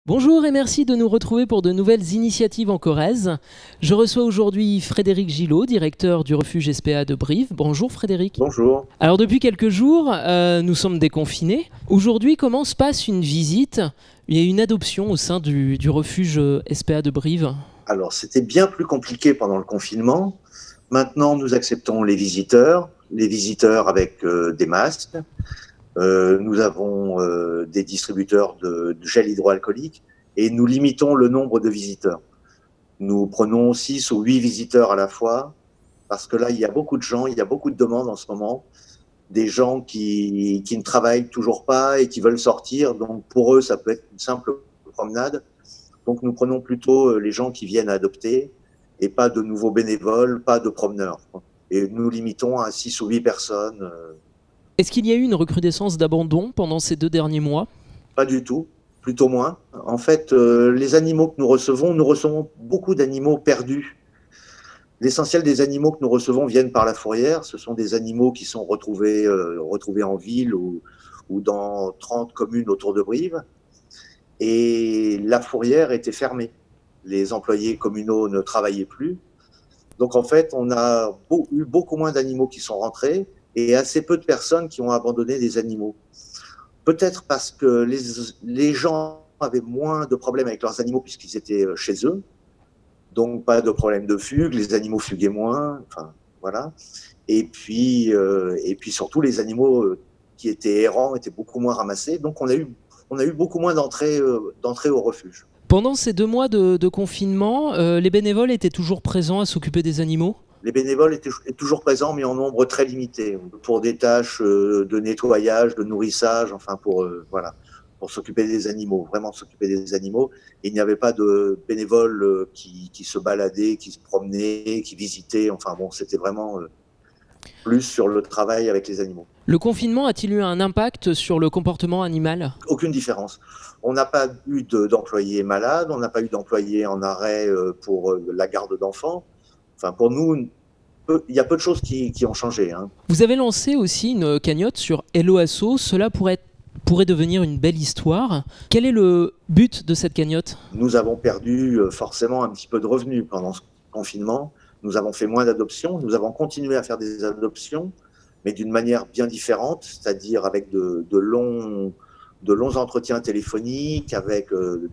Bonjour et merci de nous retrouver pour de nouvelles initiatives en Corrèze. Je reçois aujourd'hui Frédéric Gillot, directeur du refuge SPA de Brive. Bonjour Frédéric. Bonjour. Alors depuis quelques jours, nous sommes déconfinés. Aujourd'hui, comment se passe une visite et une adoption au sein du refuge SPA de Brive? Alors, c'était bien plus compliqué pendant le confinement. Maintenant, nous acceptons les visiteurs avec des masques. Nous avons des distributeurs de gel hydroalcoolique et nous limitons le nombre de visiteurs. Nous prenons 6 ou 8 visiteurs à la fois parce que là, il y a beaucoup de gens, il y a beaucoup de demandes en ce moment. Des gens qui ne travaillent toujours pas et qui veulent sortir. Donc, pour eux, ça peut être une simple promenade. Donc, nous prenons plutôt les gens qui viennent adopter et pas de nouveaux bénévoles, pas de promeneurs. Et nous limitons à 6 ou 8 personnes. Est-ce qu'il y a eu une recrudescence d'abandon pendant ces 2 derniers mois? Pas du tout, plutôt moins. En fait, les animaux que nous recevons beaucoup d'animaux perdus. L'essentiel des animaux que nous recevons viennent par la fourrière. Ce sont des animaux qui sont retrouvés en ville ou dans 30 communes autour de Brive. Et la fourrière était fermée. Les employés communaux ne travaillaient plus. Donc en fait, on a eu beaucoup moins d'animaux qui sont rentrés et assez peu de personnes qui ont abandonné des animaux. Peut-être parce que les gens avaient moins de problèmes avec leurs animaux puisqu'ils étaient chez eux. Donc pas de problème de fugue, les animaux fuguaient moins, enfin voilà. Et puis surtout les animaux qui étaient errants étaient beaucoup moins ramassés. Donc on a eu beaucoup moins d'entrées au refuge. Pendant ces 2 mois de confinement, les bénévoles étaient toujours présents à s'occuper des animaux? Les bénévoles étaient toujours présents, mais en nombre très limité, pour des tâches de nettoyage, de nourrissage, enfin pour s'occuper des animaux, vraiment s'occuper des animaux. Et il n'y avait pas de bénévoles qui se baladaient, qui se promenaient, qui visitaient. Enfin bon, c'était vraiment plus sur le travail avec les animaux. Le confinement a-t-il eu un impact sur le comportement animal? Aucune différence. On n'a pas eu d'employés malades, on n'a pas eu d'employés en arrêt pour la garde d'enfants. Enfin, pour nous, il y a peu de choses qui ont changé. Hein. Vous avez lancé aussi une cagnotte sur Hello Asso. Cela pourrait devenir une belle histoire. Quel est le but de cette cagnotte? Nous avons perdu forcément un petit peu de revenus pendant ce confinement. Nous avons fait moins d'adoptions. Nous avons continué à faire des adoptions, mais d'une manière bien différente, c'est-à-dire avec de longs entretiens téléphoniques, avec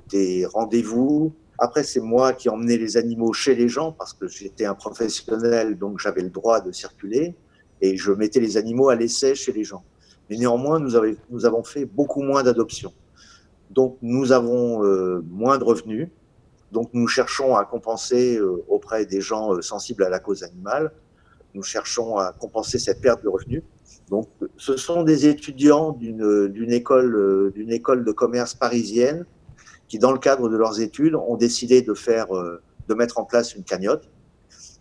des rendez-vous. Après, c'est moi qui emmenais les animaux chez les gens parce que j'étais un professionnel, donc j'avais le droit de circuler et je mettais les animaux à l'essai chez les gens. Mais néanmoins, nous avons fait beaucoup moins d'adoptions. Donc, nous avons moins de revenus. Donc, nous cherchons à compenser auprès des gens sensibles à la cause animale. Nous cherchons à compenser cette perte de revenus. Donc, ce sont des étudiants d'une école de commerce parisienne qui, dans le cadre de leurs études, ont décidé de mettre en place une cagnotte.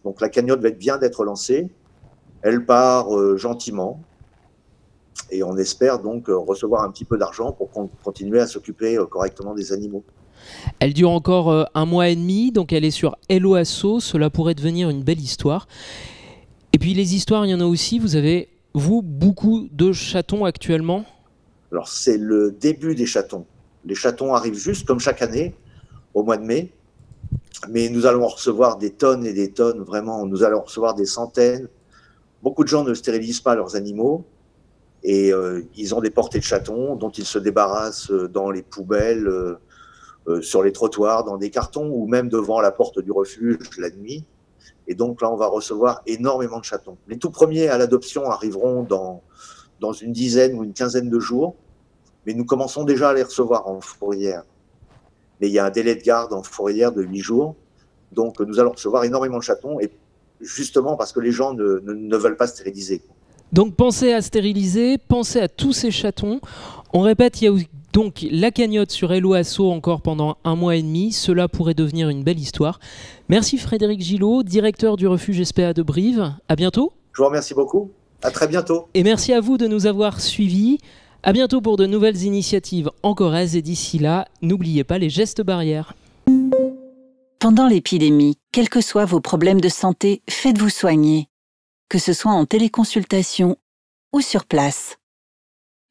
Donc, la cagnotte vient d'être lancée. Elle part gentiment. Et on espère donc recevoir un petit peu d'argent pour continuer à s'occuper correctement des animaux. Elle dure encore 1 mois et demi, donc elle est sur Hello Asso. Cela pourrait devenir une belle histoire. Et puis les histoires, il y en a aussi. Vous avez, vous, beaucoup de chatons actuellement? Alors, c'est le début des chatons. Les chatons arrivent juste comme chaque année, au mois de mai. Mais nous allons recevoir des tonnes et des tonnes, vraiment. Nous allons recevoir des centaines. Beaucoup de gens ne stérilisent pas leurs animaux. Et ils ont des portées de chatons dont ils se débarrassent dans les poubelles, sur les trottoirs, dans des cartons ou même devant la porte du refuge la nuit. Et donc là, on va recevoir énormément de chatons. Les tout premiers à l'adoption arriveront dans une dizaine ou une quinzaine de jours, mais nous commençons déjà à les recevoir en fourrière. Mais il y a un délai de garde en fourrière de 8 jours, donc nous allons recevoir énormément de chatons, et justement parce que les gens ne veulent pas stériliser. Donc pensez à stériliser, pensez à tous ces chatons. On répète, il y a donc la cagnotte sur Hello Asso encore pendant 1 mois et demi. Cela pourrait devenir une belle histoire. Merci Frédéric Gillot, directeur du refuge SPA de Brive. À bientôt. Je vous remercie beaucoup. À très bientôt. Et merci à vous de nous avoir suivis. À bientôt pour de nouvelles initiatives en Corrèze. Et d'ici là, n'oubliez pas les gestes barrières. Pendant l'épidémie, quels que soient vos problèmes de santé, faites-vous soigner. Que ce soit en téléconsultation ou sur place.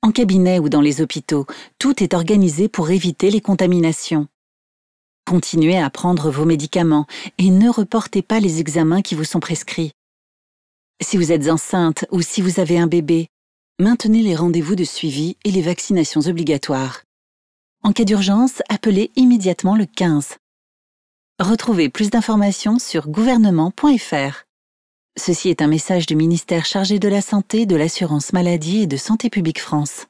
En cabinet ou dans les hôpitaux, tout est organisé pour éviter les contaminations. Continuez à prendre vos médicaments et ne reportez pas les examens qui vous sont prescrits. Si vous êtes enceinte ou si vous avez un bébé, maintenez les rendez-vous de suivi et les vaccinations obligatoires. En cas d'urgence, appelez immédiatement le 15. Retrouvez plus d'informations sur gouvernement.fr. Ceci est un message du ministère chargé de la Santé, de l'Assurance Maladie et de Santé publique France.